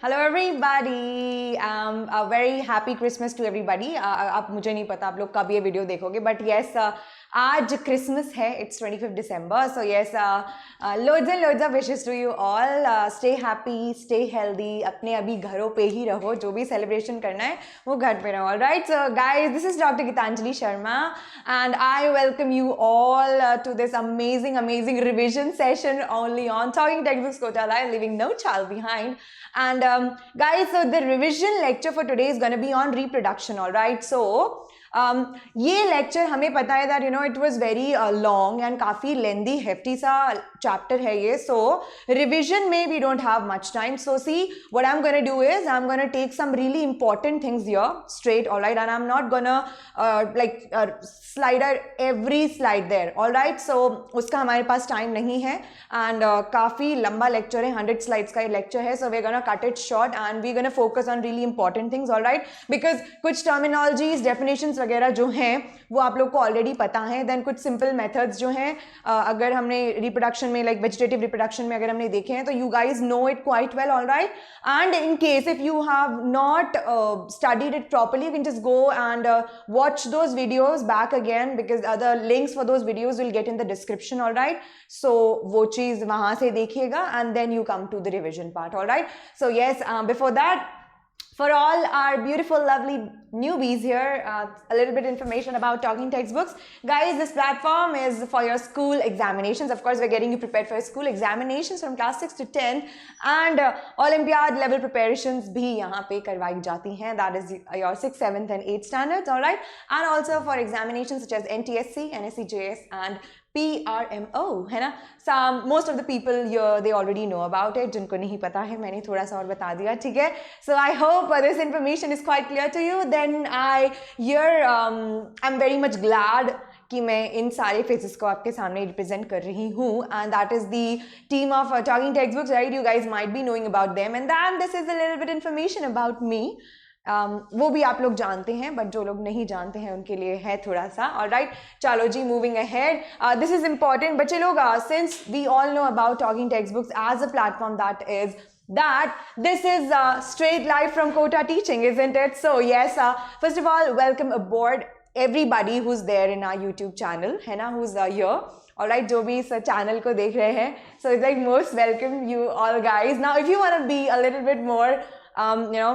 Hello everybody a very happy Christmas to everybody. अब मुझे नहीं पता आप लोग कब ये वीडियो देखोगे बट येस आज क्रिसमस है. It's 25 December. So yes loads and loads of wishes to you all. Stay happy, stay healthy. अपने अभी घरों पे ही रहो. जो भी सेलिब्रेशन करना है वो घर पे रहो. Alright, so guys, this is Dr. Gitanjali Sharma and I welcome you all to this amazing revision session only on Talking Textbooks Kota Live, leaving no child behind. And guys, so the revision lecture for today is going to be on reproduction. All right, so ये lecture हमें पता है that you know it was very long and काफ़ी lengthy hefty सा chapter है ये. So revision में we don't have much time. So see what I am gonna do is I am gonna take some really important things here straight. Alright, and I am not gonna like slider every slide there. Alright, so उसका हमारे पास time नहीं है and काफ़ी लंबा lecture है, 100 slides का ये lecture है. So we gonna cut it short and we gonna focus on really important things. Alright, because कुछ टर्मिनोलॉजीज डेफिनेशंस वगैरह जो हैं वो आप लोग को ऑलरेडी पता है. देन कुछ सिंपल मेथड्स जो हैं अगर हमने रिप्रोडक्शन में लाइक वेजिटेटिव रिप्रोडक्शन में अगर हमने देखे हैं तो you guys know it quite well. Alright, and in case if you have not studied it properly you can just go and watch those videos back again because the links for those videos will get in the description. All right, so वो चीज़ वहाँ से देखिएगा and then you come to the revision part. All right, so yes, before that, for all our beautiful lovely newbies here, a little bit information about Talking Textbooks. Guys, this platform is for your school examinations. Of course, we're getting you prepared for your school examinations from class 6 to 10th and Olympiad level preparations bhi yahan pe karwayi jati hain. That is your 6th, 7th and 8th standards. All right, and also for examinations such as NTSC, NSC, JS and PRMO, है ना. Most of the people here they already know about it. जिनको नहीं पता है मैंने थोड़ा सा और बता दिया, ठीक है. So I hope this information is quite clear to you. Then I'm very much glad कि मैं इन सारे फेसेस को आपके सामने रिप्रेजेंट कर रही हूँ and that is the team of Talking Textbooks, right? You guys might be knowing about them and then this is a little bit information about me. वो भी आप लोग जानते हैं बट जो लोग नहीं जानते हैं उनके लिए है थोड़ा सा. ऑलराइट, चलो जी, moving ahead. This is important बच्चे लोग. Since we all know about talking text books as a platform that this is straight live from Kota teaching, isn't it? So yes, first of all, welcome aboard everybody who's there in our YouTube channel, है ना, who's here. Alright, जो भी इस channel को देख रहे हैं, so it's like most welcome you all guys. Now if you want to be a little bit more you know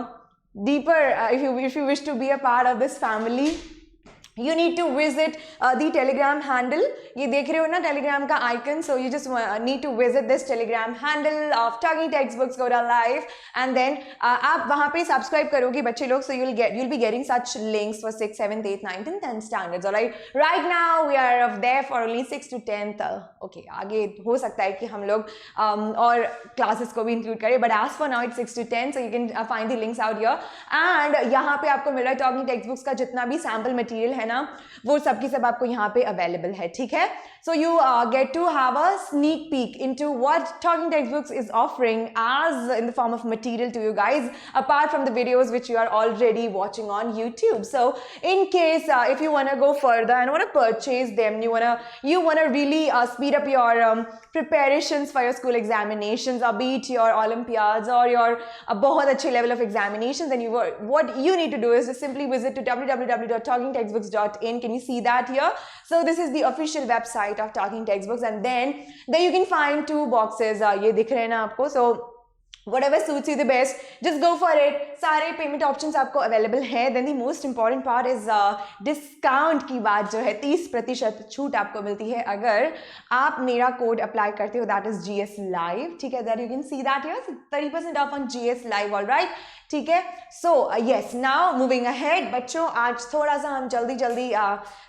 deeper, if you wish to be a part of this family, you need to visit the telegram handle. ये देख रहे हो ना telegram का icon, so you just need to visit this telegram handle of Talking Textbooks Kota Live and then आप वहाँ पे subscribe करोगे बच्चे लोग, so you'll be getting such links for 6th, 7th, 8th, 9th and 10th standards. Alright, right now we are there for only 6th to 10th. Okay, आगे हो सकता है कि हम लोग और classes को भी include करें, but as for now it's 6th to 10th, so you can find the links out here. And यहाँ पे आपको मिल रहा है Talking Textbooks का जितना भी sample material है ना वो सब की सब आपको यहाँ पे अवेलेबल है, ठीक है. So you get to have a sneak peek into what Talking Textbooks is offering as in the form of material to you guys apart from the videos which you are already watching on YouTube. So in case if you want to go further and want to purchase them, you want to really speed up your preparations for your school examinations or be it your Olympiads or your बहुत अच्छे level of examinations, then what you need to do is just simply visit to www.talkingtextbooks.in. Can you see that here? So this is the official website of Talking Textbooks and then there you can find two boxes. ये दिख रहे हैं ना आपको. So whatever suits you the best, just go for it. सारे payment options आपको available है. Then the most important part is discount की बात जो है 30% छूट आपको मिलती है अगर आप मेरा कोड अप्लाई करते हो, दैट इज GS Live, ठीक है. That you can see that here, 30% of on GS Live. Alright, ठीक है. So yes, now moving ahead बच्चों, आज थोड़ा सा हम जल्दी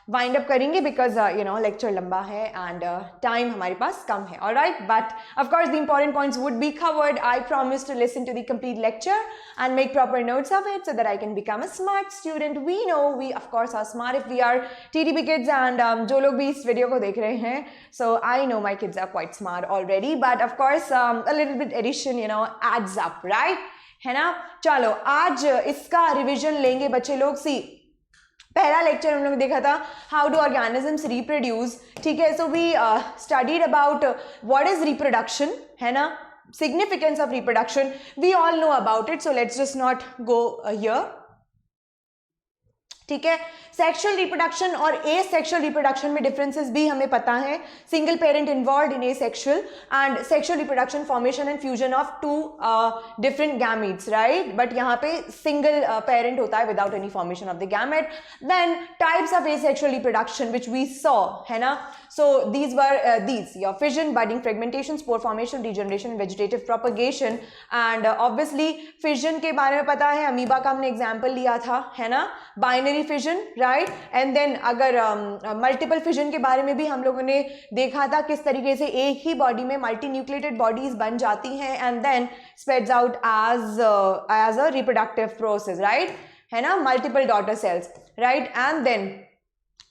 वाइंड अप करेंगे बिकॉज यू नो लेक्चर लंबा है एंड टाइम हमारे पास कम है. Alright, but of course the important points would be covered. I promise to listen to the complete lecture and make proper notes of it so that I can become a smart student. We know we of course are smart if we are TTB kids and जो लोग भी इस video को देख रहे हैं, so I know my kids are quite smart already, but of course a little bit addition you know adds up, right? है ना. चलो आज इसका रिविजन लेंगे बच्चे लोग. सी पहला लेक्चर हम लोग देखा था हाउ डू ऑर्गेनिजम्स रिप्रोड्यूस, ठीक है. So we studied about what is reproduction, है ना. significance of reproduction, we all know about it, so let's just not go here. ठीक है, सेक्सुअल रिप्रोडक्शन और एसेक्सुअल रिप्रोडक्शन में डिफरेंसेस भी हमें पता है. Single parent involved in asexual and sexual reproduction, formation and fusion of two different gametes, right. But यहाँ पे सिंगल पेरेंट होता है without any formation of the gamete. Then types of asexual reproduction which we saw, है ना. So these were your fission, budding, fragmentation, spore formation, regeneration, vegetative propagation. And obviously fission के बारे में पता है, amoeba का हमने एग्जाम्पल लिया था, है ना. Binary fission, right. And then अगर मल्टीपल फिजन के बारे में भी हम लोगों ने देखा था किस तरीके से एक ही बॉडी में मल्टी न्यूक्लिएटेड बॉडीज बन जाती हैं and then spreads out as a reproductive process, right, है ना. Multiple daughter cells, right. And then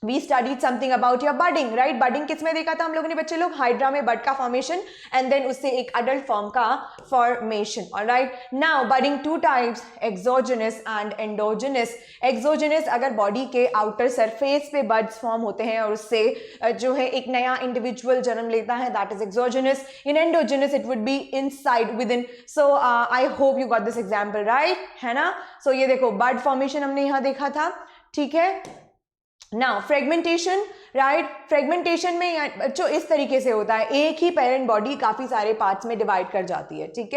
We studied something about your budding, right? Budding किस में देखा था हम लोगों ने बच्चे लोग, हाइड्रा में बड का फॉर्मेशन एंड देन उससे एक अडल्ट फॉर्म का formation. Alright, now budding two types, exogenous and endogenous. Exogenous अगर बॉडी के आउटर सरफेस पे बड्स फॉर्म होते हैं और उससे जो है एक नया इंडिविजुअल जन्म लेता है, that is exogenous. In endogenous it would be inside with in. So I hope you got this example, right, है ना. सो ये देखो बड फॉर्मेशन हमने यहाँ देखा था, ठीक है. Now fragmentation, right. फ्रेगमेंटेशन में जो इस तरीके से होता है, एक ही पेरेंट बॉडी काफी सारे पार्ट्स में डिवाइड कर जाती है, ठीक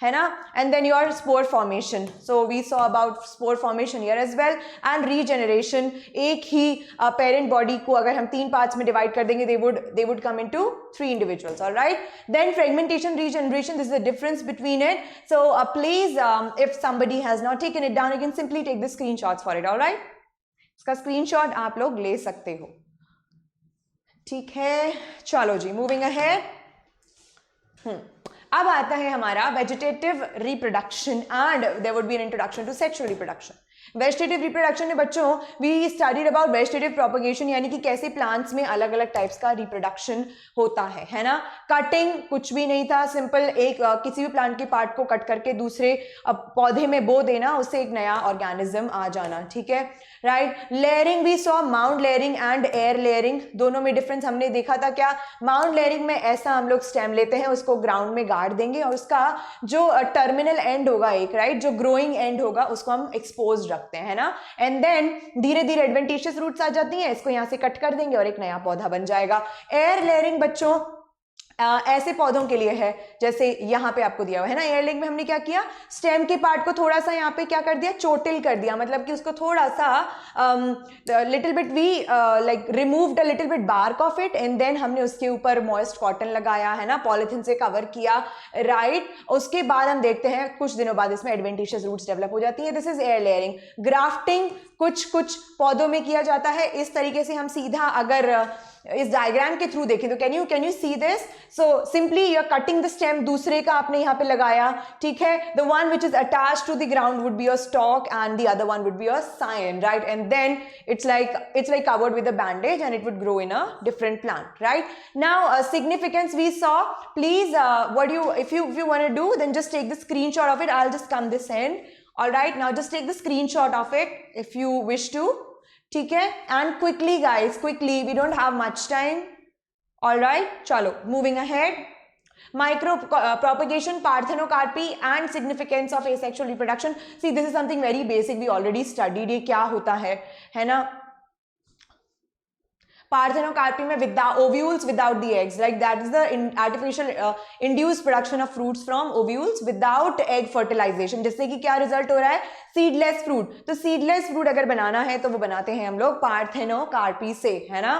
है ना. And then your spore formation, so we saw about spore formation here as well. And regeneration, एक ही पेरेंट बॉडी को अगर हम 3 पार्ट्स में डिवाइड कर देंगे, they would come into 3 individuals. Alright, then fragmentation, regeneration, this is the difference between it. So please if somebody has not taken it down, you can simply take the screenshots for it. Alright, इसका screenshot आप लोग ले सकते हो, ठीक है. चलो जी, मूविंग अहेड. अब आता है हमारा vegetative reproduction and there would be an introduction to sexual reproduction. Vegetative reproduction में बच्चों we studied about vegetative propagation, यानी कि कैसे प्लांट्स में अलग अलग टाइप्स का रिप्रोडक्शन होता है ना. कटिंग कुछ भी नहीं था, सिंपल एक किसी भी प्लांट के पार्ट को कट करके दूसरे पौधे में बो देना, उससे एक नया ऑर्गेनिज्म आ जाना, ठीक है, right. Layering we saw mount layering and air layering. दोनों में डिफरेंस हमने देखा था. क्या, माउंट लेयरिंग में ऐसा हम लोग स्टेम लेते हैं, उसको ग्राउंड में गाड़ देंगे और उसका जो टर्मिनल एंड होगा एक, राइट, जो ग्रोइंग एंड होगा उसको हम एक्सपोज रखते हैं, है ना. एंड देन धीरे धीरे एडवेंटिशियस रूट्स आ जाती हैं, इसको यहां से कट कर देंगे और एक नया पौधा बन जाएगा. एयर लेयरिंग बच्चों ऐसे पौधों के लिए है जैसे यहाँ पे आपको दिया हुआ है ना. एयर लेयरिंग में हमने क्या किया, स्टेम के पार्ट को थोड़ा सा यहाँ पे क्या कर दिया, चोटिल कर दिया, मतलब कि उसको थोड़ा सा little bit we like removed a little bit bark off it and then हमने उसके ऊपर मॉइस्ट कॉटन लगाया, है ना, पॉलिथीन से कवर किया, राइट. उसके बाद हम देखते हैं कुछ दिनों बाद इसमें एडवेंटिशियस रूट्स डेवलप हो जाती है. This is air layering. Grafting कुछ पौधों में किया जाता है इस तरीके से. हम सीधा अगर इस डायग्राम के थ्रू देखें तो can you see this. So simply you are cutting the stem, दूसरे का आपने यहाँ पे लगाया, ठीक है. The one which is attach to the ground would be your stock and the other one would be your scion, right. And then it's like covered with a bandage and it would grow in a different plant, right. Now significance we saw. Please if you want to do, then just take the screenshot of it. I'll just come this end. All right, now just take the screenshot of it if you wish to, ठीक है. And quickly guys, quickly, we don't have much time. All right, chalo, moving ahead. Micro propagation, parthenocarpy and significance of asexual reproduction. See, this is something very basic, we already studied. ये क्या होता है ना. Parthenocarpy में with the ovules without the eggs, like that is the artificial induced production of fruits from ovules without egg fertilization. जिससे कि क्या result हो रहा है, सीडलेस फ्रूट. तो सीडलेस फ्रूट अगर बनाना है तो वो बनाते हैं हम लोग पार्थेनोकार्पी से, है ना.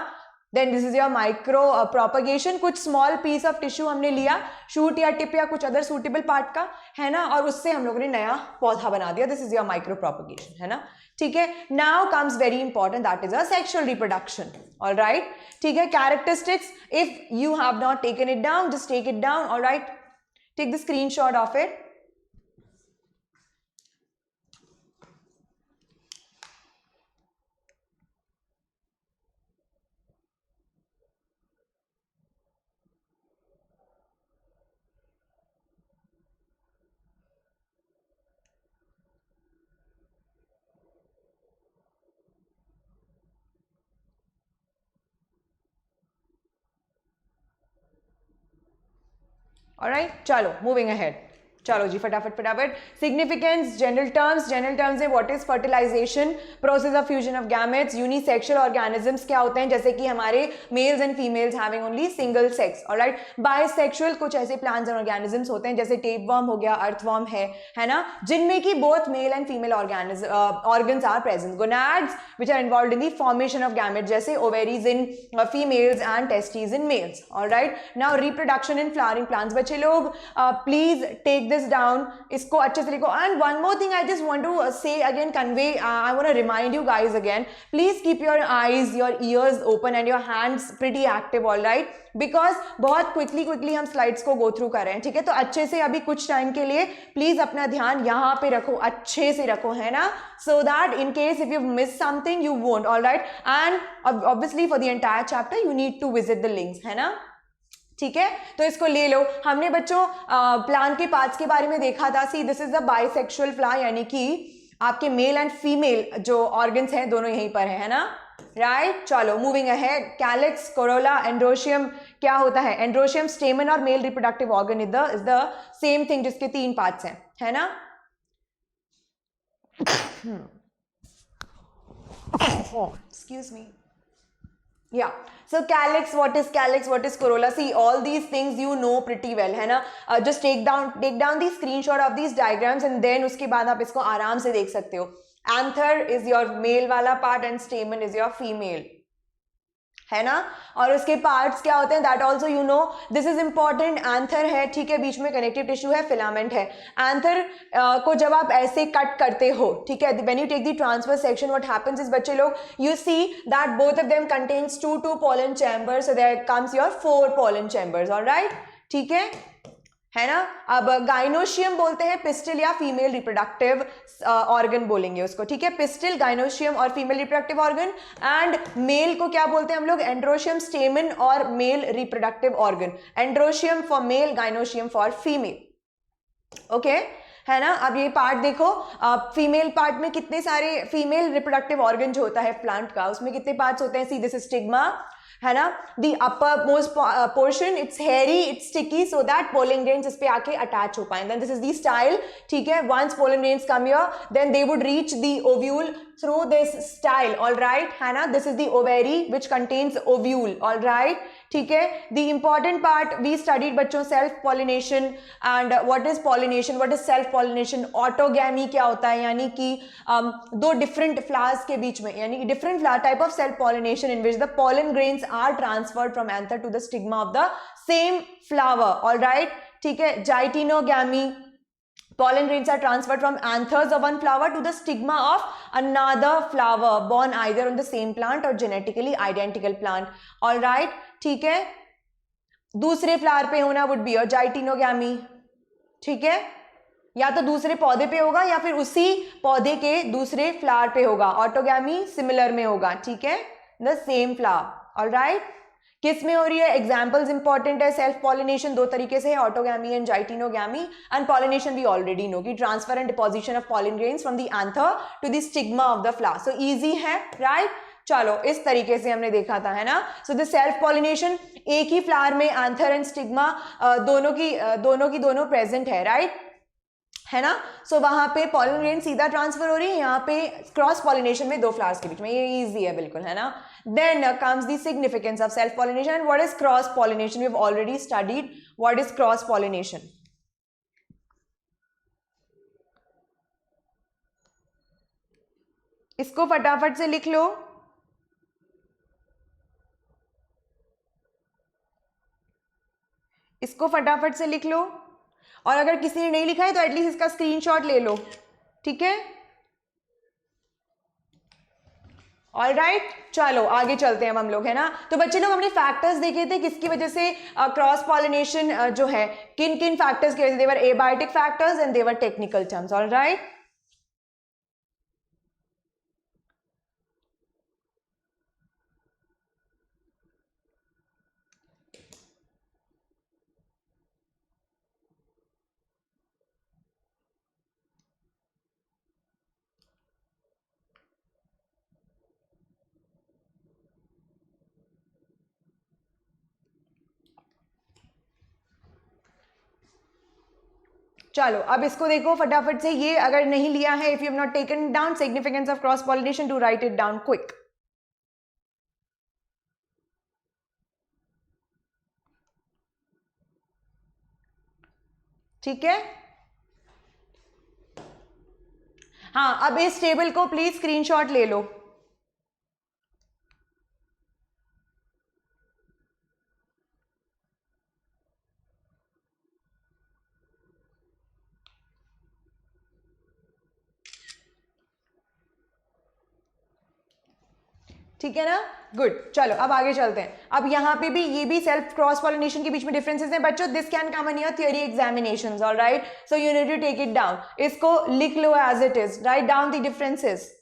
Then this is your micro propagation. कुछ स्मॉल पीस ऑफ टिश्यू हमने लिया, शूट या टिप या कुछ अदर सूटेबल पार्ट का, है ना, और उससे हम लोगों ने नया पौधा बना दिया. This is your micro propagation, है ना, ठीक है. Now comes very important, that is a sexual reproduction. All right, ठीक है. Characteristics, if you have not taken it down, just take it down. All right, take the screenshot of it. Alright, चलो moving ahead, चलो जी फटाफट फटाफट. Significance, general terms है what is fertilization, process of fusion of gametes, unisexual organisms क्या होते हैं, जैसे कि हमारे mails and females having only single sex. Alright, bisexual कुछ ऐसे प्लांट्स एंड ऑर्गेनिजम्स होते हैं जैसे टेपवर्म हो गया, अर्थवर्म है ना, जिनमें की both male and female organs are present. Gonads which are involved in the formation of gametes, जैसे ovaries in females and testes in males. Alright, now reproduction in flowering plants. बच्चे लोग please take this down, इसको अच्छे से लिखो. And one more thing I just want to say again, convey, I want to remind you guys again, please keep your eyes, your ears open and your hands pretty active, all right, because बहुत quickly हम slides को go through कर रहे हैं, ठीक है. तो अच्छे से अभी कुछ टाइम के लिए प्लीज अपना ध्यान यहाँ पे रखो, अच्छे से रखो, है ना, so that in case if you miss something you won't, all right. And obviously for the entire chapter you need to visit the links, है ना, ठीक है. तो इसको ले लो. हमने बच्चों प्लांट के पार्ट्स के बारे में देखा था. सी this is the bisexual flower, यानी कि आपके मेल एंड फीमेल जो ऑर्गन्स हैं दोनों यहीं पर है ना, राइट. चलो moving ahead. Calyx, Corolla, androecium क्या होता है, एंड्रोशियम स्टेमन और male reproductive organ is the same thing, जिसके 3 पार्ट्स हैं, है ना. Excuse me. Yeah, so calyx, what is corolla? See, all these things you know pretty well, है ना. Just take down the screenshot of these diagrams and then उसके बाद आप इसको आराम से देख सकते हो. Anther is your male वाला part and stamen is your female, है ना. और उसके पार्ट्स क्या होते हैं, that also you know. This is important. Anther है, ठीक है, बीच में कनेक्टिव टिश्यू है, फिलामेंट है. एंथर को जब आप ऐसे कट करते हो, ठीक है, when you take the transfer section, what happens is बच्चे लोग, you see that both of them contains 2 pollen chambers, so there comes your 4 pollen chambers, alright, ठीक है ना. अब गाइनोशियम बोलते हैं पिस्टल या फीमेल रिप्रोडक्टिव ऑर्गन बोलेंगे उसको, ठीक है. पिस्टल, गाइनोशियम और female reproductive organ. And male को क्या बोलते हैं हम लोग, एंड्रोशियम स्टेमन और male reproductive organ. Androecium for male, gynoecium for female, okay, है ना. अब ये पार्ट देखो, फीमेल पार्ट में कितने सारे फीमेल रिप्रोडक्टिव ऑर्गन जो होता है प्लांट का, उसमें कितने पार्ट्स होते हैं. सी दिस स्टिग्मा, है ना. The upper most portion, it's hairy, it's sticky, so that pollen grains इस पे आके अटैच हो पाए. Then this is the style, ठीक है. Once pollen grains come here, then they would reach the ovule through this style, all right, है ना. this is the ovary which contains ovule, all right, ठीक है. the important part we studied बच्चों, self pollination. and what is pollination, what is self pollination, autogamy क्या होता है, यानी कि दो different flowers के बीच में, यानी कि different flower type of self pollination in which the pollen grains are transferred from anther to the stigma of the same flower, all right, ठीक है. Geitonogamy, pollen grains are transferred from anthers of one flower to the stigma of another flower born either on the same plant or genetically identical plant, all right, ठीक है. दूसरे flower पे होना would be a geitonogamy, ठीक है, या तो दूसरे पौधे पे होगा या फिर उसी पौधे के दूसरे फ्लावर पे होगा. ऑटोगैमी सिमिलर में होगा, ठीक है, the same flower, all right. किस में हो रही है, एग्जाम्पल्स इंपॉर्टेंट है. सेल्फ पॉलिनेशन 2 तरीके से है, autogamy and geitonogamy. And pollination we already know कि transfer and deposition of pollen grains from the anther to the stigma of the flower. So easy है, राइट. चलो इस तरीके से हमने देखा था, है ना. सो द सेल्फ पॉलिनेशन, एक ही फ्लावर में एंथर एंड स्टिग्मा दोनों प्रेजेंट है, राइट, है ना. सो वहां पे पॉलन ग्रेन सीधा ट्रांसफर हो रही है, यहाँ पे क्रॉस पॉलिनेशन में 2 फ्लावर्स के बीच में, ये इजी है बिल्कुल, है ना. Then comes the significance of self pollination and what is cross pollination. We have already studied what is cross pollination. इसको फटाफट से लिख लो. इसको फटाफट से लिख लो, और अगर किसी ने नहीं लिखा है तो एटलीस्ट इसका स्क्रीनशॉट ले लो, ठीक है. ऑल राइट, चलो आगे चलते हैं हम लोग, है ना. तो बच्चे लोग हमने फैक्टर्स देखे थे किसकी वजह से क्रॉस पॉलिनेशन जो है, किन किन फैक्टर्स की वजह से. They're abiotic factors and they're technical terms, all right. चलो अब इसको देखो फटाफट से, ये अगर नहीं लिया है, if you have not taken down significance of cross pollination, to write it down quick. ठीक है, हाँ अब इस टेबल को प्लीज स्क्रीनशॉट ले लो. ठीक है ना, गुड. चलो अब आगे चलते हैं. अब यहाँ पे भी ये भी सेल्फ क्रॉस पॉलिनेशन के बीच में डिफरेंसेस हैं बच्चों. This can come in your theory examinations, alright, so you need to take it down. इसको लिख लो as it is, write down the differences.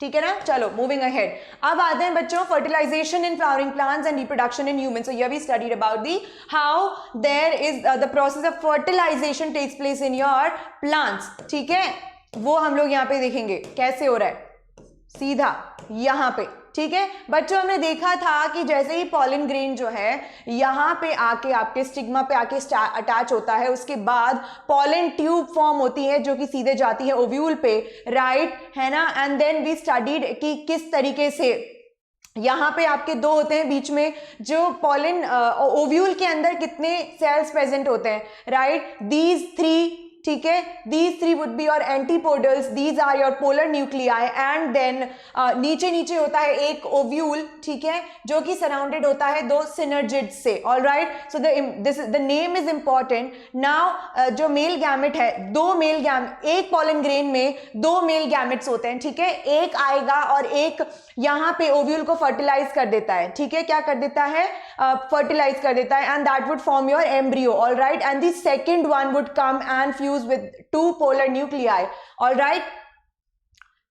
ठीक है ना, चलो मूविंग अहेड. अब आते हैं बच्चों fertilization in flowering plants and reproduction in humans. So here we studied about the how there is the process of fertilization takes place in your plants. ठीक है, वो हम लोग यहाँ पे देखेंगे कैसे हो रहा है, सीधा यहाँ पे. ठीक है बच्चों, हमने देखा था कि जैसे ही पॉलिन ग्रेन जो है यहाँ पे आके आपके स्टिग्मा पे आके अटैच होता है, उसके बाद पॉलिन ट्यूब फॉर्म होती है जो कि सीधे जाती है ओव्यूल पे, राइट है ना. एंड देन वी स्टडीड कि किस तरीके से यहाँ पे आपके दो होते हैं बीच में, जो पॉलिन ओव्यूल के अंदर कितने सेल्स प्रेजेंट होते हैं, राइट, दीज 3. ठीक है, these 3 would be your antipodals, these are your polar nuclei, and then नीचे नीचे होता है एक ओव्यूल. ठीक है, जो कि सराउंडेड होता है दो सिनर्जिड्स से. All right, so the name is important. Now जो मेल गैमेट है, दो मेल गैमेट, एक पॉलन ग्रेन में दो मेल गैमेट्स होते हैं. ठीक है, एक आएगा और एक यहाँ पे ओव्यूल को फर्टिलाइज कर देता है. ठीक है, क्या कर देता है, फर्टिलाइज कर देता है, and that would form your embryo. All right, and the second one would come and fuse with 2 polar nuclei. all right,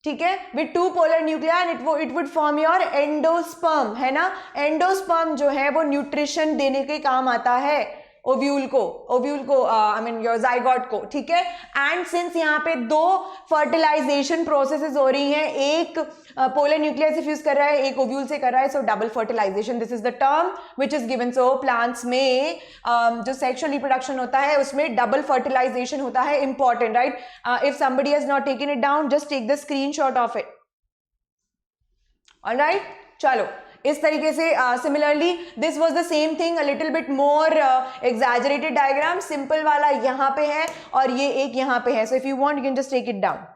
ठीक है, with 2 polar nuclei and it would form your endosperm. है ना, endosperm जो है वो nutrition देने के काम आता है ओव्यूल को आई मीन योर जाइगोट को. ठीक है, एंड सिंस यहाँ पे दो फर्टिलाइजेशन प्रोसेसेस हो रही हैं, एक पोलर न्यूक्लियस से फ्यूज कर रहा है, एक ओव्यूल से कर रहा है, so double fertilization, this is the term which is given. So plants में जो सेक्सुअल रिप्रोडक्शन होता है उसमें डबल फर्टिलाइजेशन होता है. Important, right. If somebody has not taken it down, just take the screenshot of it. Alright, चलो इस तरीके से. Similarly this was the same thing, a little bit more exaggerated diagram. Simple वाला यहाँ पे है और ये एक यहाँ पे है. So if you want you can just take it down.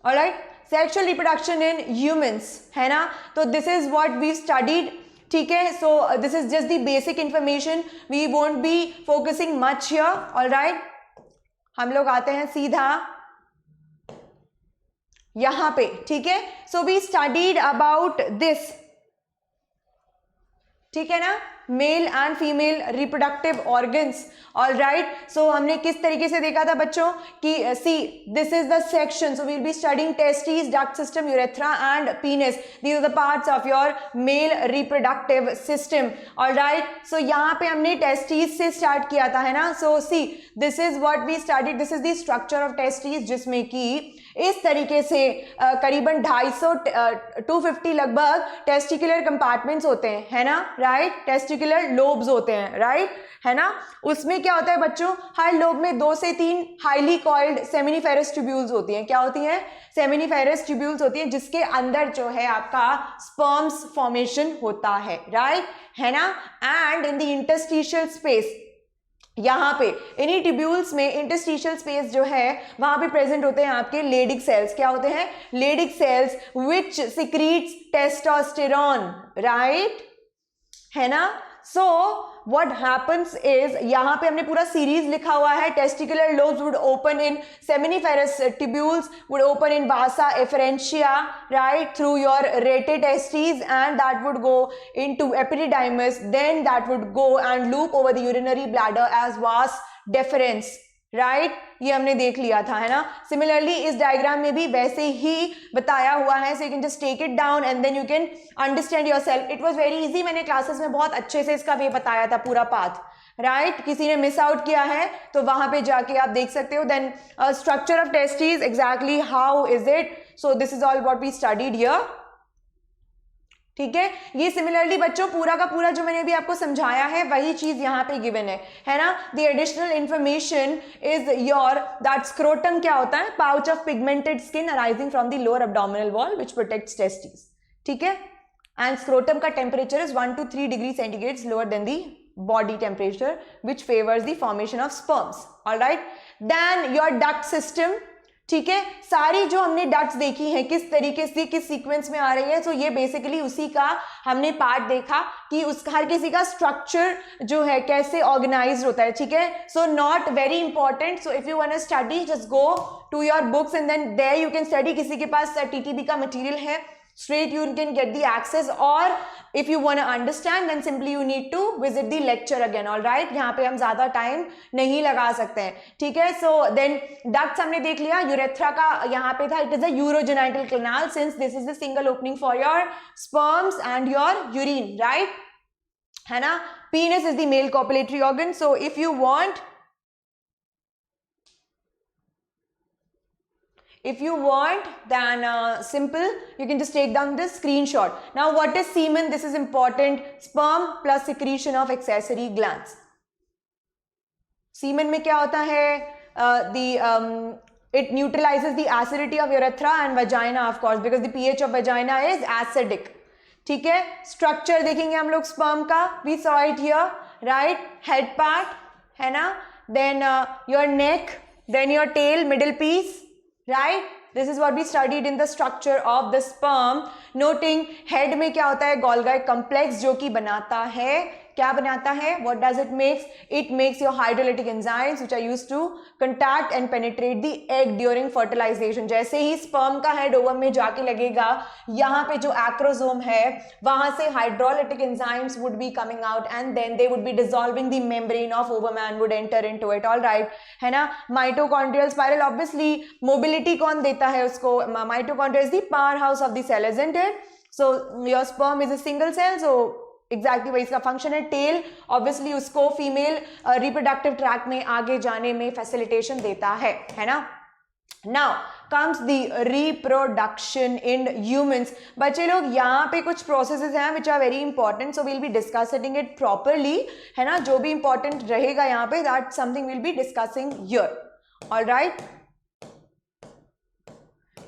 Alright, sexual reproduction in humans, है ना, तो this is what we studied. ठीक है, so this is just the basic information, we won't be focusing much here. Alright, हम लोग आते हैं सीधा यहां पे. ठीक है, so we studied about this. ठीक है ना, male and female reproductive organs. All right, so हमने किस तरीके से देखा था बच्चों कि see this is the section. So we'll be studying testis, duct system, urethra and penis. These are the parts of your male reproductive system. All right, so यहाँ पे हमने टेस्टिस से स्टार्ट किया था, है ना. So see this is what we studied, this is the structure of testis, जिसमें कि इस तरीके से करीबन 250 250 लगभग टेस्टिकुलर कंपार्टमेंट्स होते हैं, है ना, राइट. टेस्टिकुलर लोब्स होते हैं, राइट, है ना. उसमें क्या होता है बच्चों, हर लोब में 2 से 3 हाईली कॉइल्ड सेमिनिफेरस ट्यूब्यूल्स होती हैं. क्या होती हैं, सेमिनिफेरस ट्यूब्यूल्स होती हैं, जिसके अंदर जो है आपका स्पर्म्स फॉर्मेशन होता है, राइट, है ना. And in the interstitial space, यहाँ पे इन्हीं ट्यूब्यूल्स में इंटरस्टिशियल स्पेस जो है वहां पे प्रेजेंट होते हैं आपके लेडिक सेल्स. क्या होते हैं, Leydig cells which secretes testosterone, right, है ना. सो what happens is, यहाँ पे हमने पूरा सीरीज लिखा हुआ है. Testicular lobes would open in seminiferous tubules, would open in vasa efferentia, right, through your rete testes, and that would go into epididymis, then that would go and loop over the urinary bladder as vas deferens, right, ये हमने देख लिया था, है ना. Similarly इस diagram में भी वैसे ही बताया हुआ है. So you can just take it down and then you can understand yourself. It was very easy, मैंने क्लासेस में बहुत अच्छे से इसका वे बताया था, पूरा पाथ, राइट किसी ने मिस आउट किया है तो वहां पे जाके आप देख सकते हो. Then structure of testis, exactly how is it, so this is all what we studied here. ठीक है, ये सिमिलरली बच्चों पूरा का पूरा जो मैंने अभी आपको समझाया है वही चीज यहाँ पे गिवन है ना. The additional information is your that scrotum क्या होता है, pouch of pigmented skin arising from the lower abdominal wall which protects testis. ठीक है, एंड स्क्रोटम का temperature is 1 to 3 degree centigrade lower than the body temperature which favors the formation of sperms. all right, then your duct system. ठीक है, सारी जो हमने ducts देखी हैं किस तरीके से किस सीक्वेंस में आ रही है, तो ये बेसिकली उसी का हमने पार्ट देखा कि उस हर किसी का स्ट्रक्चर जो है कैसे ऑर्गेनाइज्ड होता है. ठीक है, so not very important. So if you want to study just go to your books and then there you can study. किसी के पास टीटीबी का मटेरियल है straight you can get the access, or if you want to understand then simply you need to visit the lecture again. all right, यहाँ पे हम ज्यादा time नहीं लगा सकते हैं. ठीक है, so then ducts हमने देख लिया. यूरेथ्रा का यहाँ पे था, it is a urogenital canal since this is the single opening for your sperms and your urine, right, है ना. penis is the male copulatory organ. so if you want then simple, you can just take down this screenshot. now what is semen? this is important. sperm plus secretion of accessory glands. semen में क्या होता है, it neutralizes the acidity of urethra and vagina of course because the pH of vagina is acidic. ठीक है, structure देखेंगे हम लोग sperm का, we saw it here, right, head part है ना, then your neck, then your tail, middle piece, right, this is what we studied in the structure of the sperm. noting head में क्या होता है, Golgi complex जो कि बनाता है, क्या बनाता है, what does it makes? it makes your hydrolytic enzymes which are used to contact and penetrate the egg during fertilization. जैसे ही sperm का head ovum में जाके लगेगा, यहाँ पे जो acrosome है वहां से hydrolytic enzymes would be coming out and then they would be dissolving the membrane of ovum and would enter into it. all right, है ना. mitochondrial spiral, obviously mobility कौन देता है उसको, mitochondria is the powerhouse of the cell, isn't it? so your sperm is a single cell, so exactly वही इसका function है. Tail obviously उसको फीमेल रिप्रोडक्टिव ट्रैक में आगे जाने में फैसिलिटेशन देता है ना. Now comes the reproduction in humans. बच्चे लोग यहाँ पे कुछ प्रोसेसेस हैं which are very important, so will be discussing it properly, है ना. जो भी इंपॉर्टेंट रहेगा यहाँ पे that something will be discussing here. All right,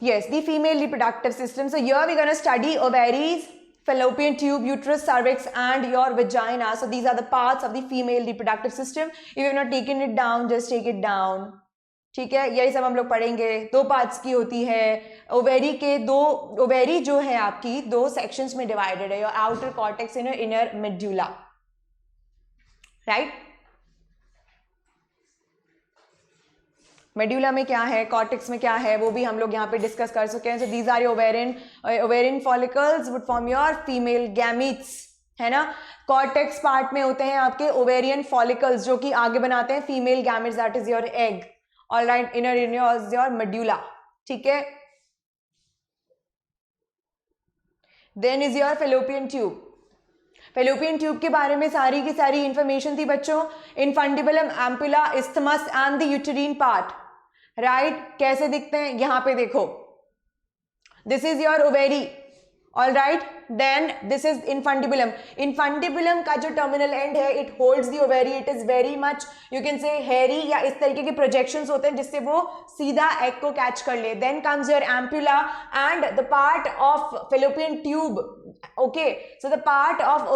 yes, the female reproductive system. so here we're going to study ovaries, fallopian tube, uterus, cervix and your vagina. so these are the parts of the female reproductive system. if you have not taken it down, just take it down. ठीक है, यही सब हम लोग पढ़ेंगे. दो parts की होती है ओवेरी के. दो ओवेरी जो है आपकी दो सेक्शंस में डिवाइडेड है, your outer cortex and your inner medulla, right. Medulla में क्या है, कॉर्टेक्स में क्या है, वो भी हम लोग यहाँ पे डिस्कस कर चुके हैं. So these are ovarian follicles would form your female gametes, है ना. कॉर्टेक्स पार्ट में होते हैं आपके ओवेरियन फॉलिकल्स जो कि आगे बनाते हैं female gametes, that is your egg. All right, inner is your medulla. ठीक है, then is your fallopian tube. Fallopian tube के बारे में सारी की सारी इंफॉर्मेशन थी बच्चों. Infundibulum, ampulla, isthmus and the uterine part, right. कैसे दिखते हैं यहाँ पे देखो, this is your ovary. All right, then this is infundibulum. Infundibulum का जो टर्मिनल एंड है it holds the ovary. It is very much you can say hairy, या इस तरीके के प्रोजेक्शंस होते हैं जिससे वो सीधा एग को कैच कर ले. Then comes your ampulla and the part of fallopian tube. Okay, so the part of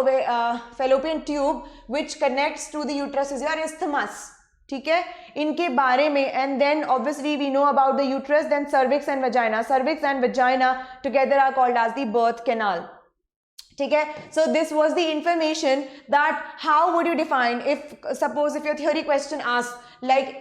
fallopian tube which connects to the uterus is your isthmus. ठीक है, इनके बारे में. And then obviously we know about the uterus, then cervix and vagina. Cervix and vagina together are called as the birth canal. ठीक है, so this was the information that how would you define if suppose if your theory question asked like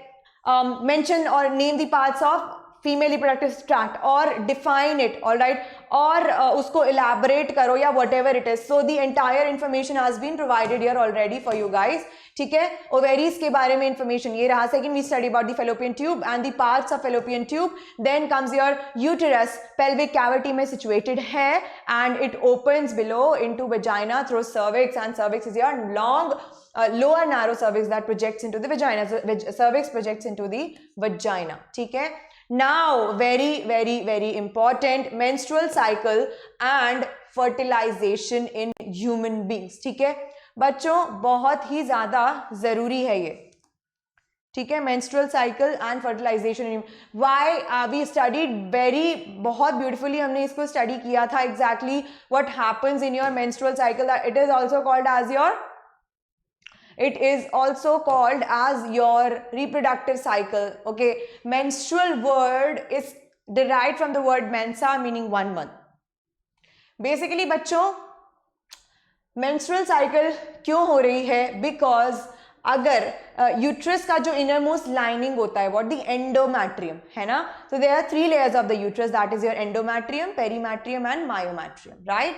mention or name the parts of female reproductive tract, और define it, alright, और उसको elaborate करो या whatever it is. So the entire information has been provided here already for you guys. ठीक है, ovaries के बारे में इंफॉर्मेशन ये रहा. Second we study about the fallopian tube and the parts of fallopian tube. Then comes your uterus, pelvic cavity में situated है and it opens below into vagina through cervix, and cervix is your long lower narrow cervix that projects into the vagina. So, cervix projects into the vagina. ठीक है. Now very important, menstrual cycle and fertilization in human beings. ठीक है बच्चों, बहुत ही ज्यादा जरूरी है ये. ठीक है, menstrual cycle and fertilization. Why we studied बहुत beautifully हमने इसको study किया था exactly what happens in your menstrual cycle. That it is also called as your reproductive cycle. Okay, menstrual word is derived from the word mensa meaning 1 month. Basically बच्चों, menstrual cycle क्यों हो रही है? Because अगर uterus का जो inner most lining होता है, व्हाट द एंडोमेट्रियम है ना, so there are 3 layers of the uterus, that is your endometrium, perimetrium and myometrium, right?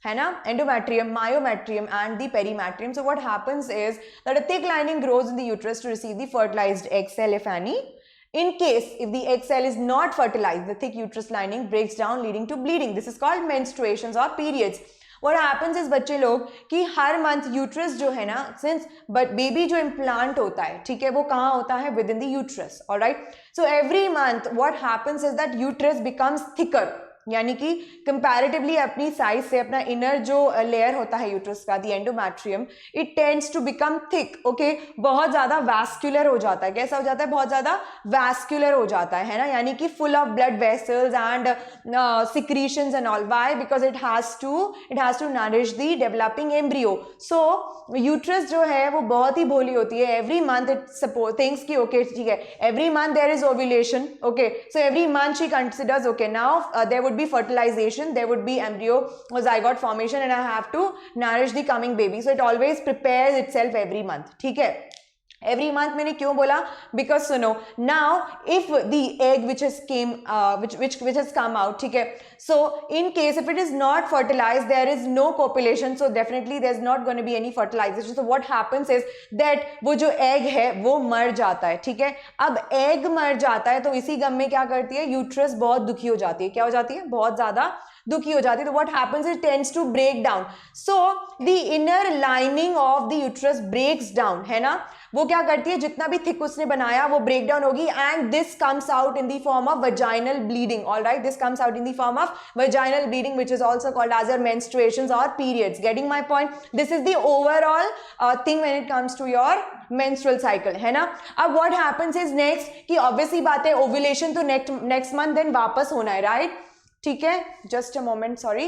है ना, endometrium, myometrium and the perimetrium. So what happens is that a thick lining grows in the uterus to receive the fertilized egg cell, if any. In case if the egg cell is not fertilized, the thick uterus lining breaks down leading to bleeding. This is called menstruations or periods. What happens is बच्चे लोग कि हर month uterus जो है ना, since baby जो implant होता है, ठीक है, वो कहाँ होता है? With in the uterus, alright. So every month what happens is that uterus becomes thicker, यानी कि कंपैरेटिवली अपनी साइज से अपना इनर जो लेयर होता है यूट्रस का, the endometrium, it tends to become thick. Okay, बहुत ज्यादा वैस्कुलर हो जाता है. कैसा हो जाता है? बहुत ज्यादा वैस्कुलर हो जाता है ना, यानी कि full of blood vessels and secretions and all. Why? Because it has to nourish the developing embryo. So uterus जो है वो बहुत ही भोली होती है. Every month it suppose thinks कि ओके ठीक है, every month there is ovulation. Okay, so every month she considers okay now there would be fertilization, there would be embryo or zygote formation, and I have to nourish the coming baby. So it always prepares itself every month. ठीक है, every month मैंने क्यों बोला? Because सुनो, now if the egg which has come out, ठीक है, so in case if it is not fertilized, there is no copulation, so definitely there is not going to be any fertilization. So what happens is that वो जो egg है वो मर जाता है. ठीक है, अब egg मर जाता है तो इसी गम में क्या करती है? यूट्रस बहुत दुखी हो जाती है. क्या हो जाती है? बहुत ज्यादा दुखी हो जाती है. तो what happens is it tends to break down. So the inner lining of the uterus breaks down, है ना, वो क्या करती है? जितना भी थिक उसने बनाया वो ब्रेक डाउन होगी, and this comes out in the form of vaginal bleeding. Alright, this comes out in the form of vaginal bleeding which is also called as your menstruations और periods. Getting my point? This is the overall thing when it comes to your menstrual cycle, है ना. अब what happens is next कि obviously बात है, ovulation तो next month then वापस होना है, राइट? ठीक है, just a moment, sorry,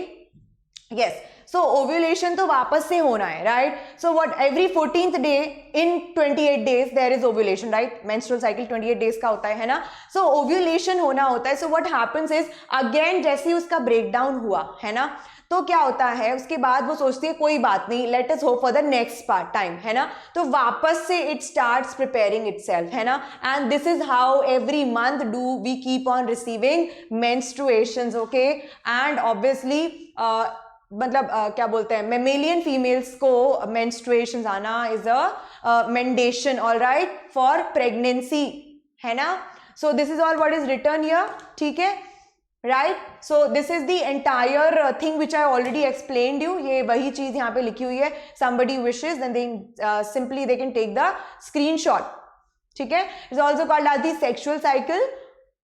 yes. So ovulation तो वापस से होना है, right? So what, every 14th day in 28 days there is ovulation, right? Menstrual cycle 28 days का होता है ना. सो ओव्यूलेशन होना होता है. So what happens is again जैसे ही उसका ब्रेकडाउन हुआ, है ना, तो क्या होता है उसके बाद वो सोचती है कोई बात नहीं, let us hope for the next part time, है ना. तो वापस से इट स्टार्ट्स प्रिपेयरिंग इटसेल्फ, है ना. And this is how every month do we keep on receiving menstruations. Okay, and obviously मतलब क्या बोलते हैं, मेमेलियन फीमेल्स को मेंस्ट्रुएशंस आना is a mandation, alright, for pregnancy, है ना. So this is all what is written here. ठीक है, right? So this is the entire thing which I already explained you. ये वही चीज यहाँ पे लिखी हुई है. Somebody wishes then they simply they can take the screenshot. ठीक है, it's also called as the sexual cycle,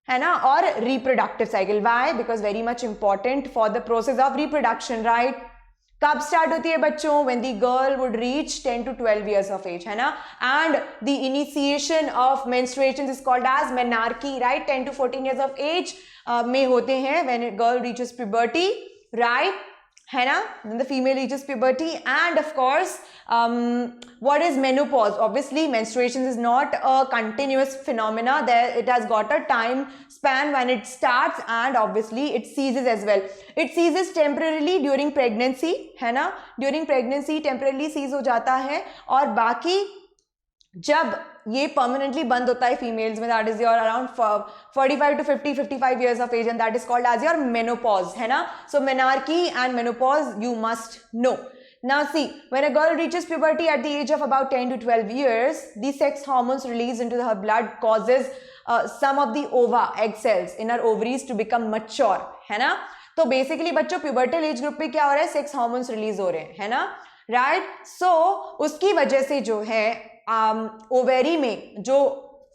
है ना, और reproductive cycle. Why? Because very much important for the process of reproduction, right? कब स्टार्ट होती है बच्चों? when the girl would reach 10 to 12 years of age, है ना. and the initiation of menstruation is called as menarche, right? 10 to 14 years of age में होते हैं when a girl reaches puberty, right? है ना, then the female reaches puberty. And of course what is menopause? Obviously menstruation is not a continuous phenomena, there it has got a time span when it starts and obviously it ceases as well. It ceases temporarily during pregnancy, है ना, during pregnancy temporarily cease हो जाता है, और बाकी जब ये permanently बंद होता है फीमेल्स में, that is your around 45 to 55 years of age, and that is called as your menopause, है ना. So menarche and menopause you must know. Now see, when a girl reaches puberty at the age of about 10 to 12 years, the sex hormones released into her blood causes some of the ova, egg cells in her ovaries to become mature, है ना. तो basically बच्चों pubertal age group पे क्या हो रहा है, sex hormones release हो रहे हैं, है ना, राइट. सो उसकी वजह से जो है ओवेरी में जो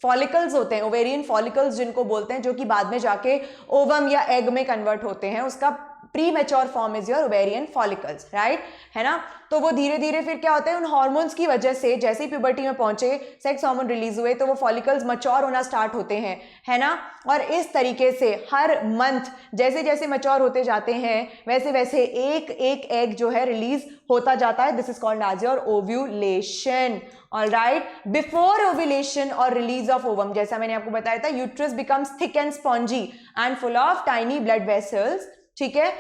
फॉलिकल्स होते हैं, ओवेरियन फॉलिकल्स जिनको बोलते हैं, जो कि बाद में जाके ओवम या एग में कन्वर्ट होते हैं, उसका pre mature form is your ovarian follicles, right, है ना. तो वो धीरे धीरे फिर क्या होता है, उन हार्मोन्स की वजह से जैसे ही प्यूबर्टी में पहुंचे, सेक्स हार्मोन रिलीज हुए, तो वो फॉलिकल्स मैच्योर होना स्टार्ट होते हैं, है ना. और इस तरीके से हर मंथ जैसे जैसे मैच्योर होते जाते हैं वैसे वैसे एक एक एग जो है रिलीज होता जाता है. This is called as your ovulation. Alright, before ovulation और रिलीज ऑफ ओवम, जैसा मैंने आपको बताया था, uterus becomes thick and spongy and full of tiny blood vessels, ठीक है,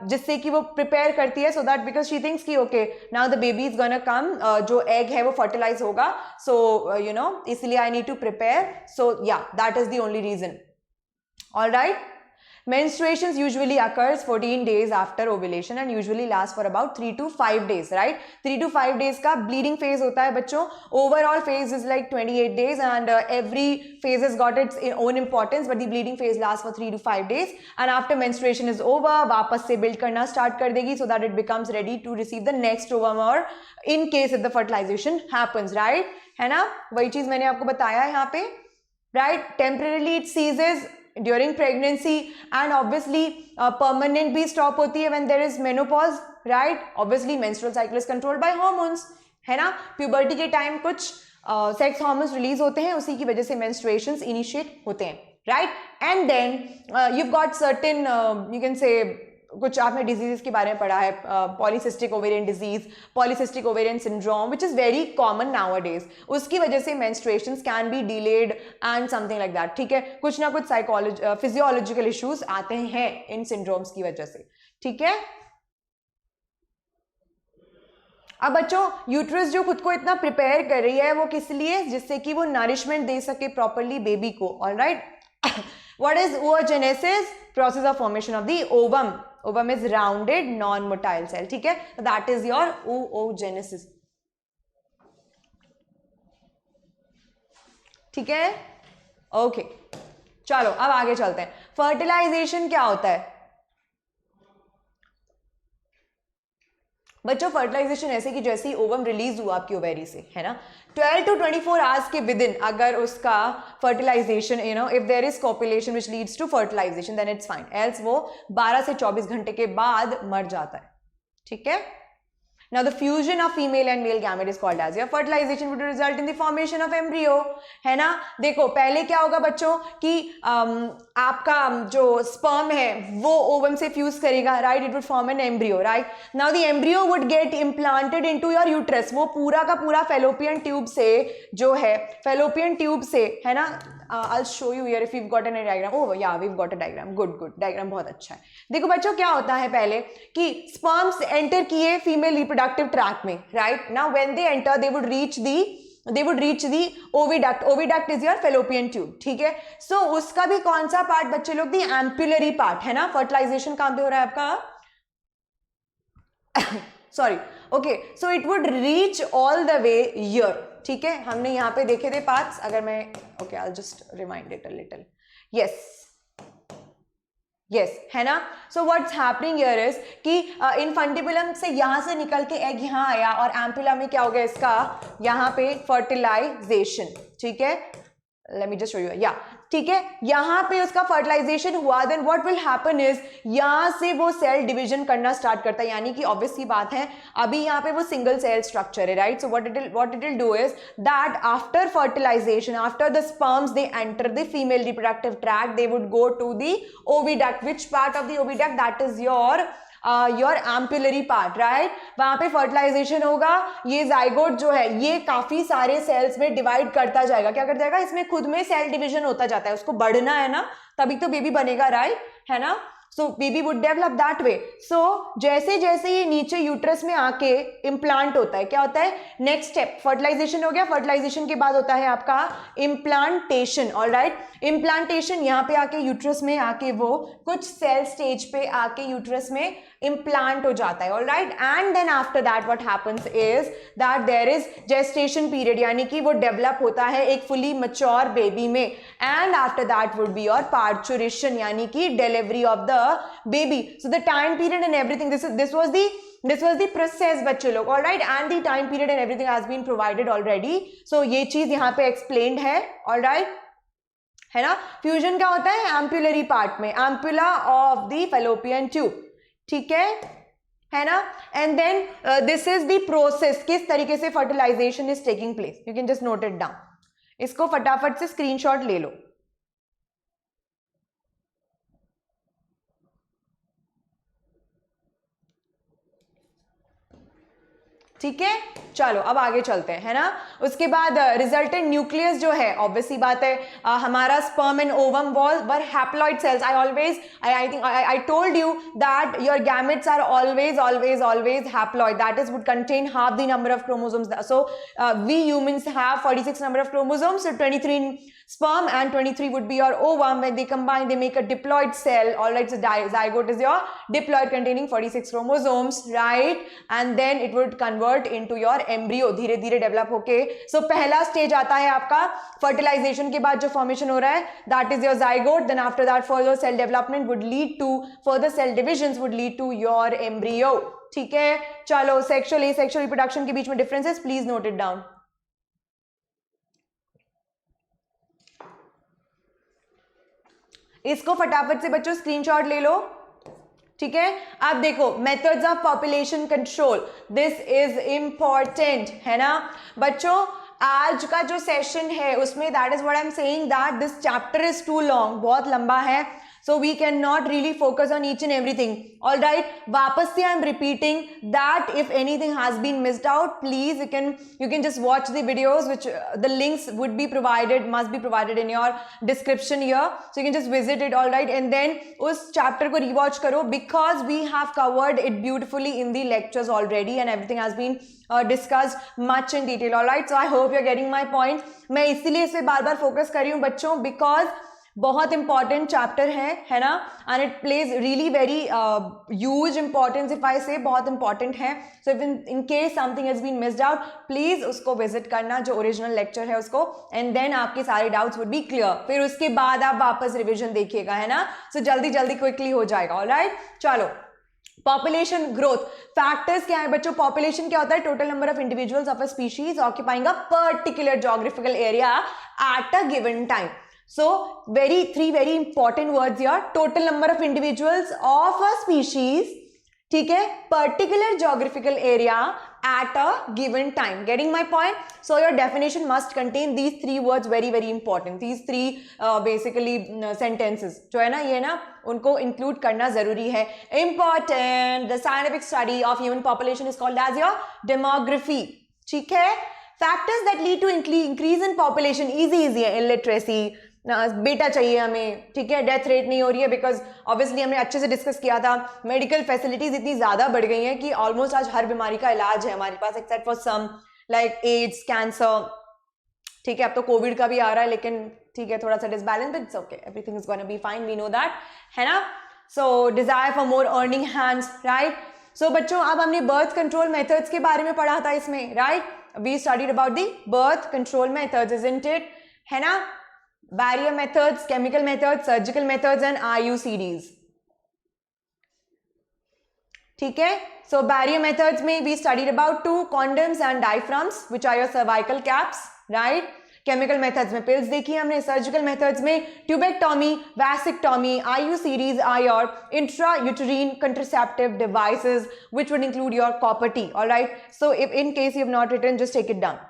जिससे कि वो प्रिपेयर करती है, so that because she thinks कि okay now the baby is gonna come, जो एग है वो फर्टिलाइज होगा, सो यू नो इसलिए I need to prepare. So yeah that is the only reason. Alright, menstruations usually occurs 14 days after ovulation and usually lasts for about 3 to 5 days, right. 3 to 5 days का bleeding phase होता है बच्चों. Overall phase is like 28 days and every phase has got its own importance, but the bleeding phase lasts for 3 to 5 days and after menstruation is over वापस से build करना start कर देगी, so that it becomes ready to receive the next ovum or in case if the fertilization happens, right, है ना. वही चीज मैंने आपको बताया है यहाँ पे, right. Temporarily it ceases during pregnancy and obviously permanent भी stop होती है when there is menopause, right. Obviously menstrual cycle is controlled by hormones, है ना. puberty के टाइम कुछ sex hormones release होते हैं, उसी की वजह से menstruations initiate होते हैं, right. And then you've got certain you can say कुछ आपने डिजीज के बारे में पढ़ा है, polycystic ovarian disease, polycystic ovarian syndrome, which is very common nowadays. उसकी वजह से मेंस्ट्रुएशंस can be delayed and something like that, ठीक है. कुछ ना कुछ फिजियोलॉजिकल इश्यूज आते हैं इन सिंड्रोम्स की वजह से, ठीक है. अब बच्चों यूट्रस जो खुद को इतना प्रिपेयर कर रही है वो किस लिए, जिससे कि वो नरिशमेंट दे सके प्रॉपरली बेबी को. Alright, what is oogenesis? Process of formation of the ovum. Ovum is rounded non-motile cell, ठीक है. That is your oogenesis, ठीक है. ओके, चलो अब आगे चलते हैं. फर्टिलाइजेशन क्या होता है बच्चों? फर्टिलाइजेशन ऐसे कि जैसे ही ओवम रिलीज हुआ आपकी ओवेरी से, है ना, 12 to 24 आवर्स के विद इन अगर उसका fertilization, you know, if there is copulation which leads to fertilization then it's fine, else वो 12 से 24 घंटे के बाद मर जाता है, ठीक है. Now the fusion of female and male gamete is called as your fertilization, would result in the formation of embryo, है ना. देखो पहले क्या होगा बच्चों कि आपका जो sperm है वो ovum से fuse करेगा, right, it would form an embryo, right. Now the embryo would get implanted into your uterus. वो पूरा का पूरा fallopian tube से जो है, fallopian tube से, है ना. I'll show you here if we've got any diagram. Oh yeah, we've got a diagram. Good, diagram बहुत अच्छा है. देखो बच्चों क्या होता है पहले कि sperms enter किए female reproductive tract में, right. Now when they enter they would reach the oviduct. Oviduct is your fallopian tube, ठीक है. So उसका भी कौन सा पार्ट बच्चे लोग, the ampullary part, है ना. फर्टिलाइजेशन कहाँ पे हो रहा है आपका? Sorry, okay, so it would reach all the way here, ठीक है. हमने यहाँ पे देखे थे पार्ट्स, अगर मैं okay I will just remind it a little. Yes, है ना. So what's happening here is कि इन फंडिबुलम से यहाँ से निकल के एग यहाँ आया और एम्पुला में क्या हो गया इसका, यहाँ पे फर्टिलाइजेशन, ठीक है. Let me just show you, yeah ठीक है, यहाँ पे उसका फर्टिलाइजेशन हुआ. Then what will happen is यहाँ से वो सेल डिवीजन करना स्टार्ट करता है, यानी कि ऑब्वियस सी बात है अभी यहाँ पे वो सिंगल सेल स्ट्रक्चर है, right. So what it will do is that after fertilization, after the sperms they enter the female reproductive tract, they would go to the oviduct. Which part of the oviduct? That is your ampullary part, right. वहां पे fertilisation होगा, ये zygote जो है ये काफी सारे sales में डिवाइड करता जाएगा. क्या कर जाएगा? इसमें खुद में सेल डिवीजन होता जाता है, उसको बढ़ना है ना, तभी तो बेबी बनेगा, राइट, है ना. So baby would develop that way. So जैसे जैसे ये नीचे यूट्रस में आके इम्प्लांट होता है, क्या होता है, नेक्स्ट स्टेप फर्टिलाइजेशन हो गया. फर्टिलाइजेशन के बाद होता है आपका इम्प्लांटेशन. ऑलराइट, इम्प्लांटेशन यहाँ पे आके यूट्रस में आके वो कुछ सेल स्टेज पे आके यूट्रस में इम्प्लांट हो जाता है. Alright, and then after that what happens is that there is gestation period, यानी कि वो डेवलप होता है एक फुली मैच्योर बेबी में. And after that would be your parturition, यानी कि delivery of the baby. So the time period and everything, this was the process बच्चे लोग. all right, and the time period and everything has been provided already. So ये चीज यहाँ पे explained है. all right, है ना. फ्यूजन क्या होता है, एम्पुलरी पार्ट में, ampulla of the fallopian tube. ठीक है ना. And then this is the process, किस तरीके से fertilization is taking place. You can just note it down. इसको फटाफट से स्क्रीनशॉट ले लो. ठीक है, चलो अब आगे चलते हैं, है ना. उसके बाद रिजल्टेंट न्यूक्लियस जो है, ऑब्वियसली बात है, हमारा sperm and ovum were haploid cells. I think I told you that your gametes are always haploid. That is would contain half the number of chromosomes. So we humans have 46 number of chromosomes, so 23 in sperm and 23 would be your ovum. When they combine, they make a diploid cell. All right, so zygote is your diploid containing 46 chromosomes, right? And then it would convert into your embryo, धीरे धीरे develop होके. सो पहला stage आता है आपका fertilisation के बाद जो फॉर्मेशन हो रहा है, that is your zygote. Then after that further cell development would lead to, further cell divisions would lead to your embryo. ठीक है, चलो सेक्सुअल एसेक्सुअल रिप्रोडक्शन के बीच में differences please note it down. इसको फटाफट से बच्चों स्क्रीनशॉट ले लो. ठीक है, आप देखो methods of population control, this is important, है ना बच्चों. आज का जो सेशन है उसमें that is what I am saying that this chapter is too long, बहुत लंबा है. So we cannot really focus on each and everything. All right, वापस से I'm repeating that if anything has been missed out, please you can just watch the videos, which the links would be provided, must be provided in your description here. So you can just visit it. All right, and then उस chapter को rewatch करो, because we have covered it beautifully in the lectures already and everything has been discussed much in detail. All right, so I hope you're getting my point. मैं इसीलिए इस पे बार बार focus कर रही हूँ बच्चों, because बहुत इंपॉर्टेंट चैप्टर है ना. And it plays really very huge importance if I say, बहुत इंपॉर्टेंट है. So if in case something has been missed out, please उसको विजिट करना, जो ओरिजिनल लेक्चर है उसको, एंड देन आपके सारे डाउट्स वुड बी क्लियर. फिर उसके बाद आप वापस रिविजन देखिएगा, है ना. सो जल्दी जल्दी क्विकली हो जाएगा. ऑलराइट, चलो. पॉपुलेशन ग्रोथ फैक्टर्स क्या है बच्चों. पॉपुलेशन क्या होता है, total number of individuals of a species occupying a particular geographical area at a given time. So three very important words here. Total number of individuals of a species, ठीक है, particular geographical area at a given time. Getting my point? So your definition must contain these three words, very important. These three basically sentences जो है ना, ये ना उनको include करना जरूरी है. Important. The scientific study of human population is called as your demography. ठीक है. Factors that lead to increase in population, easy है. Illiteracy, बेटा चाहिए हमें, ठीक है. डेथ रेट नहीं हो रही है, बिकॉज ऑब्वियसली हमने अच्छे से डिस्कस किया था. मेडिकल फैसिलिटीज इतनी ज्यादा बढ़ गई हैं कि ऑलमोस्ट आज हर बीमारी का इलाज है हमारे पास, except for some like AIDS, cancer. ठीक है, अब तो कोविड का भी आ रहा है, लेकिन ठीक है थोड़ा सा disbalance, but it's okay, everything is gonna be fine, we know that, है ना. So desire for more earning hands, right. So बच्चों अब हमने बर्थ कंट्रोल मेथड्स के बारे में पढ़ा था इसमें, right. We studied about the birth control methods, isn't it, है ना. Barrier methods, chemical methods, surgical methods and IUCDs. ठीक है. So barrier methods में we studied about 2 condoms and diaphragms, which are your cervical caps, right. Chemical methods में pills देखी हमने. Surgical methods में tubectomy, vasectomy, IUCDs are your intrauterine contraceptive devices, which would include your copper T. All right. So if in case you have not written, just take it down.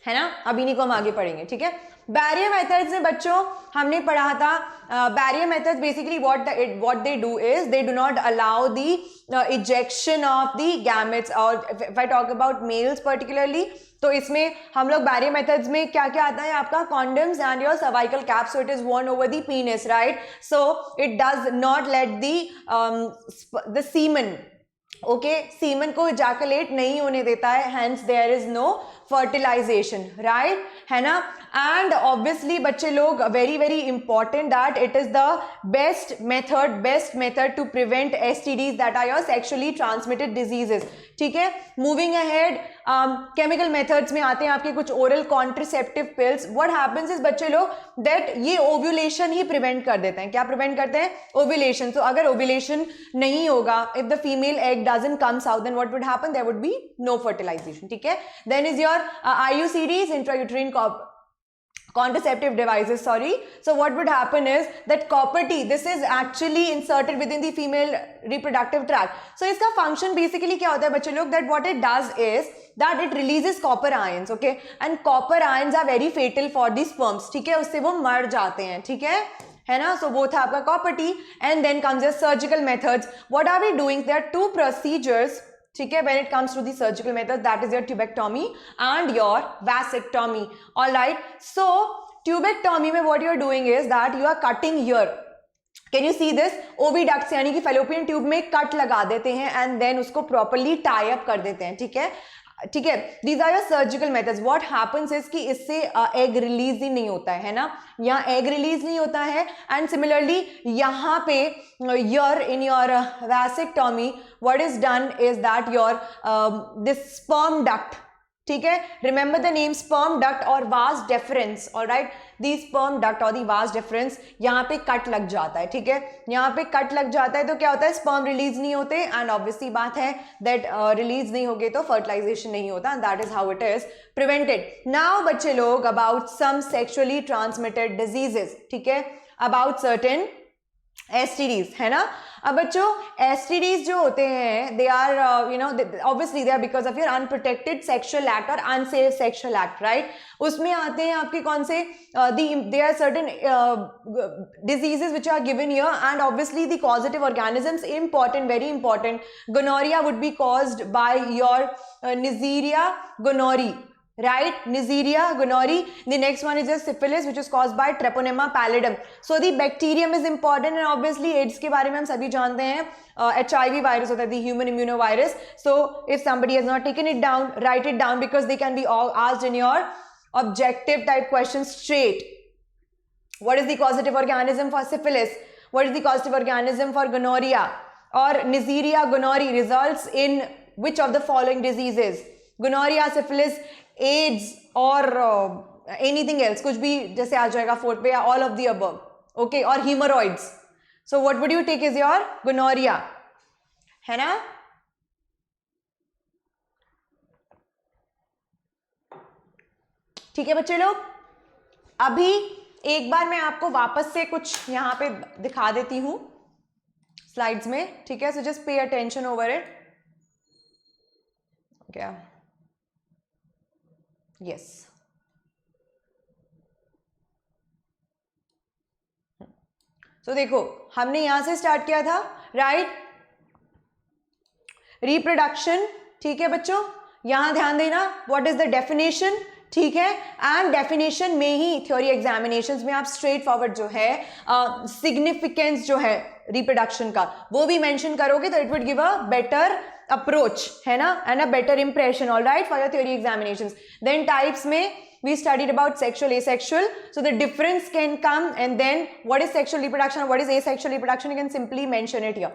है ना. अब इन्हीं को हम आगे पढ़ेंगे, ठीक है. बैरियर मेथड्स में बच्चों हमने पढ़ा था, barrier methods basically what they do is they do not allow the ejection of the gametes, और if I talk about males particularly, तो इसमें हम लोग बैरियर मेथड्स में क्या क्या आता है आपका, condoms and your cervical cap, so it is worn over the penis, right? So it does not let the semen, okay, semen को इजैकुलेट नहीं होने देता है, hence there is no fertilization, right, है ना? एंड ऑब्वियसली बच्चे लोग, very very important that it is the best method to prevent STDs that are your sexually transmitted diseases, ठीक है? मूविंग अहेड, केमिकल मेथड्स में आते हैं आपके कुछ oral contraceptive pills. What happens is बच्चे लोग दैट ये ओव्यूलेशन ही प्रिवेंट कर देते हैं. क्या प्रिवेंट करते हैं? ओव्यूलेशन. तो अगर ओव्यूलेशन नहीं होगा, if the female egg doesn't comes out, then what would happen? There would be no fertilization, ठीक है? Then is your IUCDs, intrauterine contraceptive devices, sorry. So what would happen is that copper T, this is actually inserted within the female reproductive tract. So इसका function basically क्या होता है बच्चे लोग, that what it does is that it releases copper ions, okay? And copper ions are very fatal for the sperms, ठीक है? उससे वो मर जाते हैं, ठीक है ना? सो वो था आपका copper T. And then comes your surgical methods. What are we doing? There are two procedures, ठीक है, when it comes to the surgical method, that is your tubectomy and your vasectomy. Alright, so tubectomy में what you are doing is that you are cutting here. Can you see this? Oviducts यानी कि fallopian tube में cut लगा देते हैं and then उसको properly tie up कर देते हैं, ठीक है? ठीक है, these are your surgical methods. What happens is कि इससे एग रिलीज ही नहीं होता है ना, यहाँ एग रिलीज नहीं होता है. एंड सिमिलरली यहाँ पे your in your vasectomy what is done is that your this sperm duct, ठीक है, remember the name sperm duct और वास डेफरेंस, ऑलराइट, दी स्पर्म डक्ट और दी वास डेफरेंस, यहाँ पे कट लग जाता है, ठीक है, यहाँ पे कट लग जाता है तो क्या होता है, स्पर्म रिलीज नहीं होते एंड ऑब्वियसली बात है दैट रिलीज नहीं होगे तो फर्टिलाइजेशन नहीं होता and that is how it is prevented. Now बच्चे लोग about some sexually transmitted diseases, ठीक है, अबाउट सर्टेन एसटीडीज, है ना? अब बच्चों एसटीडीज जो होते हैं they are you know obviously they are because of your unprotected sexual act और अनसेफ सेक्सुअल एक्ट, राइट? उसमें आते हैं आपके कौन से, they are certain diseases which are given here and obviously the causative organisms, important, very important. Gonorrhoea would be caused by your Neisseria gonorrhoeae, right? Neisseria gonorrhoeae. The next one is syphilis, which is caused by Treponema pallidum. So the bacterium is important and obviously AIDS के बारे में हम सभी जानते हैं. HIV virus होता है, the human immunovirus. So if somebody has not taken it down, write it down because they can be all asked in your objective type questions straight. What is the causative organism for syphilis? What is the causative organism for gonorrhea? Or Neisseria gonorrhoeae results in which of the following diseases? Gonorrhea, syphilis, AIDS और anything else, कुछ भी जैसे आ जाएगा fourth पे, या all of the above, okay? और hemorrhoids. So what would you take is your gonorrhea, है ना? ठीक है बच्चे लोग, अभी एक बार मैं आपको वापस से कुछ यहाँ पे दिखा देती हूँ स्लाइड्स में, ठीक है? So just pay attention over it. क्या? यस, तो देखो हमने यहां से स्टार्ट किया था, राइट? रिप्रोडक्शन, ठीक है बच्चों, यहां ध्यान देना. व्हाट इज द डेफिनेशन, ठीक है? एंड डेफिनेशन में ही थ्योरी एग्जामिनेशंस में आप स्ट्रेट फॉरवर्ड जो है सिग्निफिकेंस जो है रिप्रोडक्शन का वो भी मेंशन करोगे तो it would give a better approach, है ना, and a better impression, all right, for your theory examinations. Then types में we studied about sexual, asexual, so the difference can come, and then what is sexual reproduction or what is asexual reproduction, you can simply mention it here,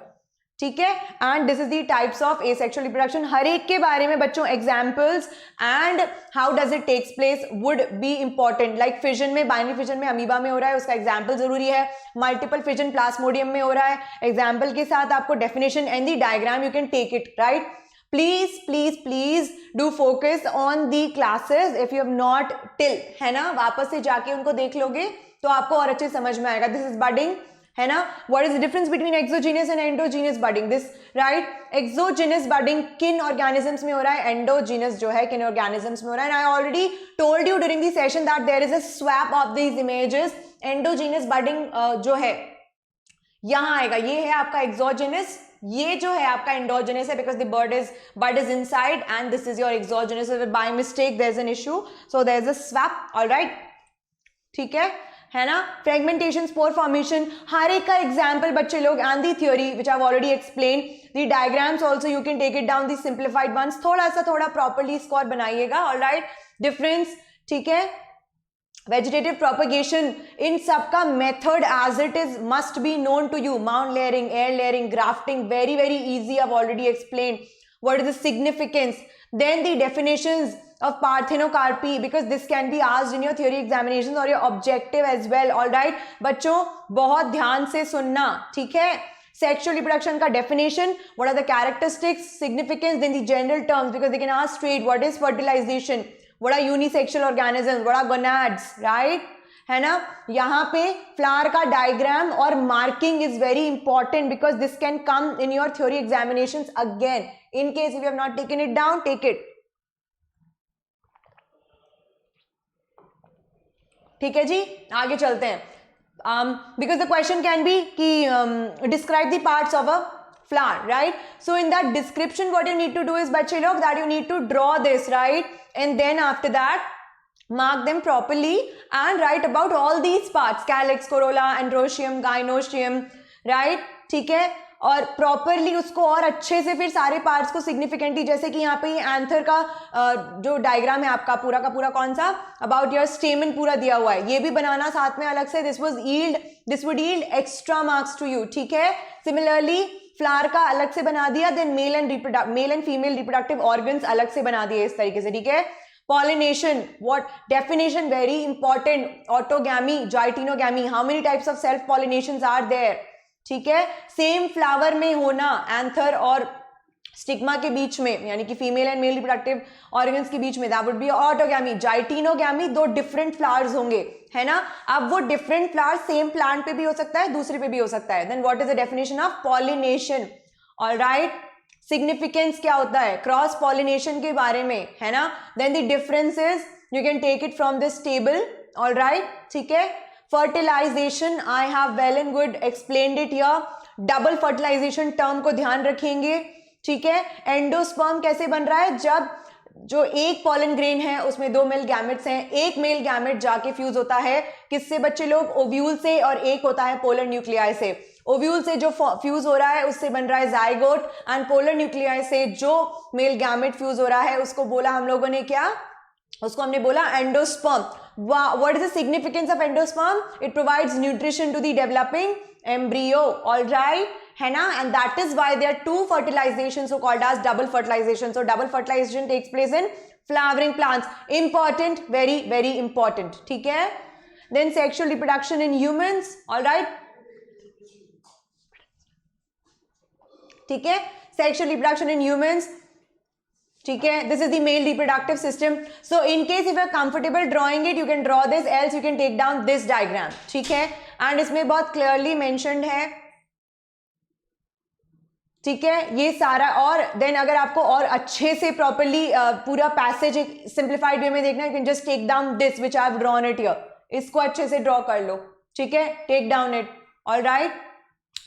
ठीक है? And this is the types of asexual reproduction. हर एक के बारे में बच्चों examples and how does it takes place would be important. Like fission में, binary fission में अमीबा में हो रहा है, उसका एग्जांपल जरूरी है. मल्टीपल फिजन प्लास्मोडियम में हो रहा है, एग्जांपल के साथ आपको definition and the diagram you can take it, right? Please please please do focus on the classes if you have not till, है ना? वापस से जाके उनको देख लोगे तो आपको और अच्छे समझ में आएगा. दिस इज बडिंग है ना. What is the difference between exogenous and endogenous budding? This right, exogenous budding किन organisms में हो रहा है, endogenous जो है किन organisms में हो रहा है. And I already told you during the session that there is a swap of these images. endogenous budding जो है यहाँ आएगा, ये है आपका exogenous, ये जो है आपका endogenous है, because the bud is inside and this is your exogenous. So by mistake there is an issue, so there is a swap. all right, ठीक है ना. फ्रेगमेंटेशन, स्पोर फॉर्मेशन, हर एक का एग्जाम्पल बच्चे लोग, and the theory which I already explain, the diagrams also you can take it down, the simplified ones, थोड़ा properly इसको और बनाइएगा. ऑलराइट, डिफरेंस, ठीक है. वेजिटेटिव प्रोपगेशन, इन सबका method as it is must be known to you. Mound layering, air layering, grafting, very very easy, I have already explain what is the significance. Then the definitions of parthenocarpy, because this can be asked in your theory examinations or your objective as well. all right बच्चों, बहुत ध्यान से सुनना, ठीक है. Sexual reproduction का definition, what are the characteristics, significance, then the general terms, because they can ask straight what is fertilization, what are unisexual organisms, what are gonads, right, है ना. यहाँ पे फ्लावर का डायग्राम और marking is very important, because this can come in your theory examinations again. In case if you have not taken it down, take it. ठीक है जी, आगे चलते हैं. Because the question can be कि describe the parts of a flower, right? So in that description what you need to do is बच्चे लोग that you need to draw this, right? And then after that mark them properly and write about all these parts, calyx, corolla, androecium, gynoecium, right? ठीक है. और properly उसको और अच्छे से फिर सारे पार्ट्स को सिग्निफिकेंटली, जैसे कि यहाँ पे ये एंथर का जो डायग्राम है आपका पूरा का पूरा कौन सा, अबाउट योर स्टेमन पूरा दिया हुआ है, ये भी बनाना साथ में अलग से. This would yield extra marks to you, ठीक है. सिमिलरली फ्लावर का अलग से बना दिया, then male and female reproductive organs अलग से बना दिए इस तरीके से, ठीक है. Pollination, what definition, very important. Autogamy, geitonogamy, how many types of self pollinations are there, ठीक है. सेम फ्लावर में होना, एंथर और स्टिग्मा के बीच में, यानी कि female and male reproductive organs के बीच में, दैट वुड बी ऑटोगैमी. जाइटिनोगैमी, दो डिफरेंट फ्लावर्स होंगे, है ना. अब वो डिफरेंट फ्लावर सेम प्लांट पे भी हो सकता है, दूसरे पे भी हो सकता है. Then what is the definition of pollination. Alright, significance क्या होता है क्रॉस पॉलिनेशन के बारे में, है ना. Then the differences you can take it from this table. Alright, ठीक है. Fertilization, I have well and good explained it here. Double fertilization term को ध्यान रखेंगे, ठीक है. एंडोस्पर्म कैसे बन रहा है, जब जो एक पॉलन ग्रेन है उसमें दो मेल गैमेट्स हैं, एक मेल गैमेट जाके फ्यूज होता है किससे बच्चे लोग, ओव्यूल से, और एक होता है पोलर न्यूक्लियाई से. ओव्यूल से जो फ्यूज हो रहा है उससे बन रहा है जाइगोट, एंड पोलर न्यूक्लियाई से जो मेल गैमेट फ्यूज हो रहा है उसको बोला हम लोगों ने क्या, उसको हमने बोला endosperm. What is the significance of endosperm? It provides nutrition to the developing embryo. all right, है ना. And that is why there are two fertilizations so called as double fertilization. So double fertilization takes place in flowering plants. Important, very very important, ठीक है. Then sexual reproduction in humans. all right, ठीक है. sexual reproduction in humans, ठीक है. This is the male reproductive system. So in case if you are comfortable drawing it, you can draw this, else you can take down this diagram, ठीक है. And इसमें बहुत clearly mentioned है, ठीक है, ये सारा. और देन अगर आपको और अच्छे से प्रॉपरली पूरा पैसेज एक सिंप्लीफाइड वे में देखना, you can just take down this which I have drawn it here. इसको अच्छे से ड्रॉ कर लो, ठीक है. Take down it. Alright,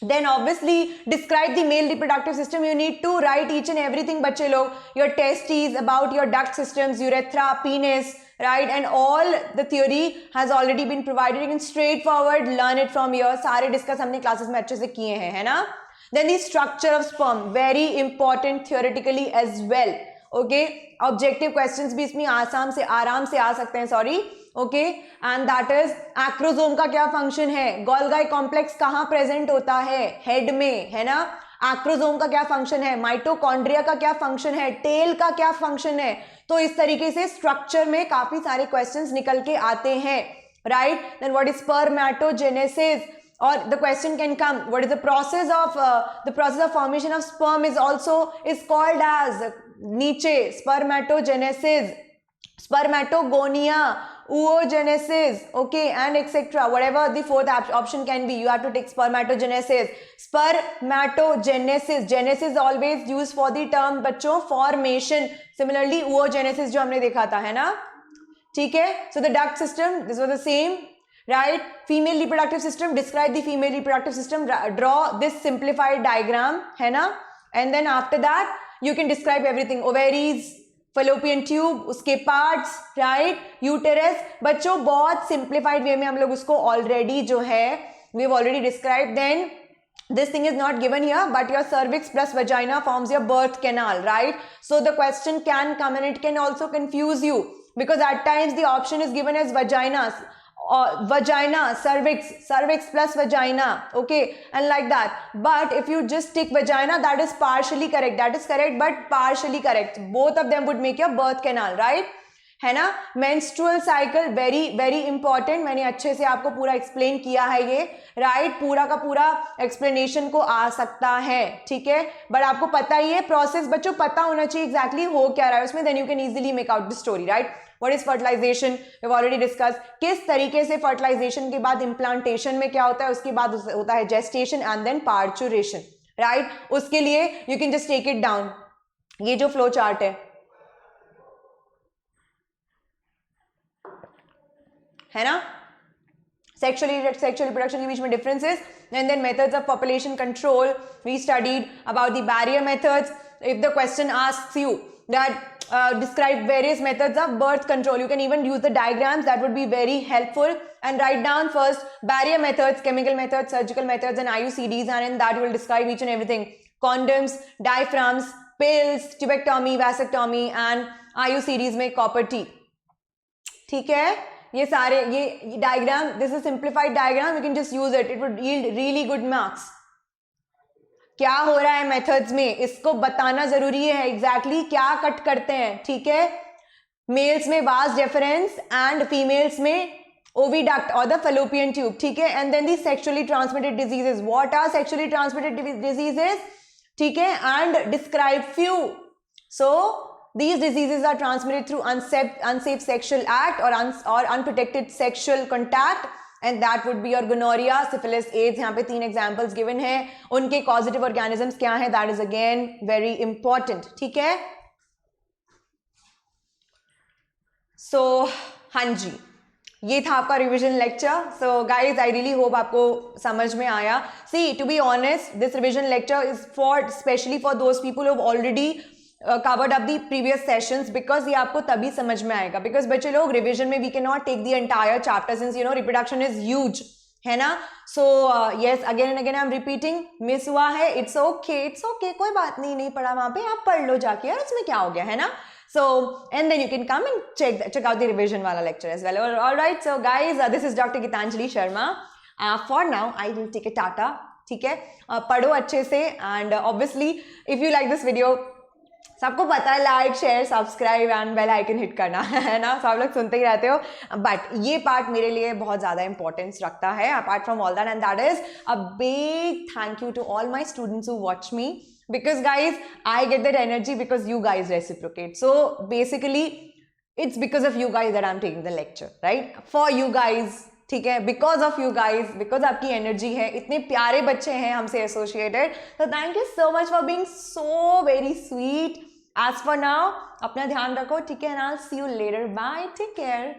then obviously describe the male reproductive system. You need to write each and everything बच्चे लोग, your testes, about your duct systems, urethra, penis, right, and all the theory has already been provided. You can straightforward learn it from here. सारे discuss हमने classes में अच्छे से किए हैं, है ना. Then the structure of sperm, very important theoretically as well. okay, objective questions भी इसमें आराम से आ सकते हैं, sorry. Okay, and that is acrosome का क्या फंक्शन है, गोल्गी कॉम्प्लेक्स कहाँ प्रेजेंट होता है, हेड में, है ना. एक्रोसोम का क्या फंक्शन है, माइटोकॉन्ड्रिया का क्या फंक्शन है, टेल का क्या फंक्शन है. तो इस तरीके से स्ट्रक्चर में काफी सारे क्वेश्चंस निकल के आते हैं, right. Then what is spermatogenesis, or the question can come, what is the process of formation of sperm is called as नीचे spermatogenesis, spermatogonia. oogenesis, okay, and etc. Whatever the fourth option can be, you have to take spermatogenesis. Spermatogenesis, genesis is always used for the term बच्चों formation. Similarly oogenesis जो हमने देखा था, है ना, ठीक है. So the duct system, this was the same, right? Female reproductive system, describe the female reproductive system, draw this simplified diagram, है ना, and then after that you can describe everything, ovaries, fallopian tube, उसके parts, right, uterus. बच्चों बहुत simplified way में हम लोग उसको already जो है we have already described. Then this thing is not given here, but your cervix plus vagina forms your birth canal, right? So the question can come and it can also confuse you, because at times the option is given as vaginas, or vagina, cervix plus vagina, okay, and like that. But if you just take vagina, that is partially correct, that is correct, but partially correct. Both of them would make your birth canal, right? है ना. Menstrual cycle very very important, मैंने अच्छे से आपको पूरा explain किया है ये, राइट, पूरा का पूरा एक्सप्लेनेशन को आ सकता है, ठीक है, बट आपको पता ही है प्रोसेस बच्चों, पता होना चाहिए एग्जैक्टली हो क्या रहा है उसमें, then you can easily make out the story, right. What is fertilization, we have already discuss. किस तरीके से फर्टिलाइजेशन के बाद इम्प्लांटेशन में क्या होता है, उसके बाद होता है gestation and then parturition, right. उसके लिए you can just take it down. ये जो फ्लो चार्ट है ना, सेक्सुअल रिप्रोडक्शन के बीच में differences, and then methods of population control we studied about the barrier methods. If the question asks you that describe various methods of birth control, you can even use the diagrams, that would be very helpful, and write down first barrier methods, chemical methods, surgical methods and IUCDs, and in that you will describe each and everything. Condoms, diaphragms, pills, tubectomy, vasectomy and IUCDs में copper T, ठीक है. ये सारे ये diagram, this is simplified diagram, you can just use it, it would yield really good marks. क्या हो रहा है मेथड्स में, इसको बताना जरूरी है, एग्जैक्टली क्या कट करते हैं, ठीक है. मेल्स में वास डिफरेंस एंड फीमेल्स में ओविडक्ट और द फैलोपियन ट्यूब, ठीक है. And then the sexually transmitted diseases, what are sexually transmitted diseases, ठीक है, and describe few. So these diseases are transmitted through unsafe sexual act or unprotected sexual contact, and that would be your gonorrhea, syphilis, AIDS. यहाँ पे 3 examples given हैं, उनके causative organisms क्या हैं, that is again very important, ठीक है. So हाँ जी, ये था आपका revision lecture. So guys I really hope आपको समझ में आया. See to be honest, this revision lecture is for specially for those people who already covered up the previous sessions, because ये आपको तभी समझ में आएगा, because बच्चे लोग रिविजन में we cannot take the entire chapter since you know reproduction is huge, है ना. So yes, again and again I am repeating, miss हुआ है, it's okay, कोई बात नहीं, नहीं पढ़ा वहाँ पे, आप पढ़ लो जाके यार, उसमें क्या हो गया, है ना. So and then you can come and check out the revision वाला lecture as well. All right, so guys, this is Dr. Gitanjali Sharma. For now I will take a tata, ठीक है. पढ़ो अच्छे से, and obviously if you like this video, सबको पता है like share subscribe and bell icon hit करना है ना, सब लोग सुनते ही रहते हो, बट ये पार्ट मेरे लिए बहुत ज़्यादा इंपॉर्टेंस रखता है apart from all that, and that is a big thank you to all my students who watch me, because guys I get that energy because you guys reciprocate. So basically it's because of you guys that I'm taking the lecture, right, for you guys, ठीक है, because of you guys, because आपकी energy है, इतने प्यारे बच्चे हैं हमसे associated, तो thank you so much for being so very sweet. As for now अपना ध्यान रखो, ठीक है, and I will see you later, bye, take care.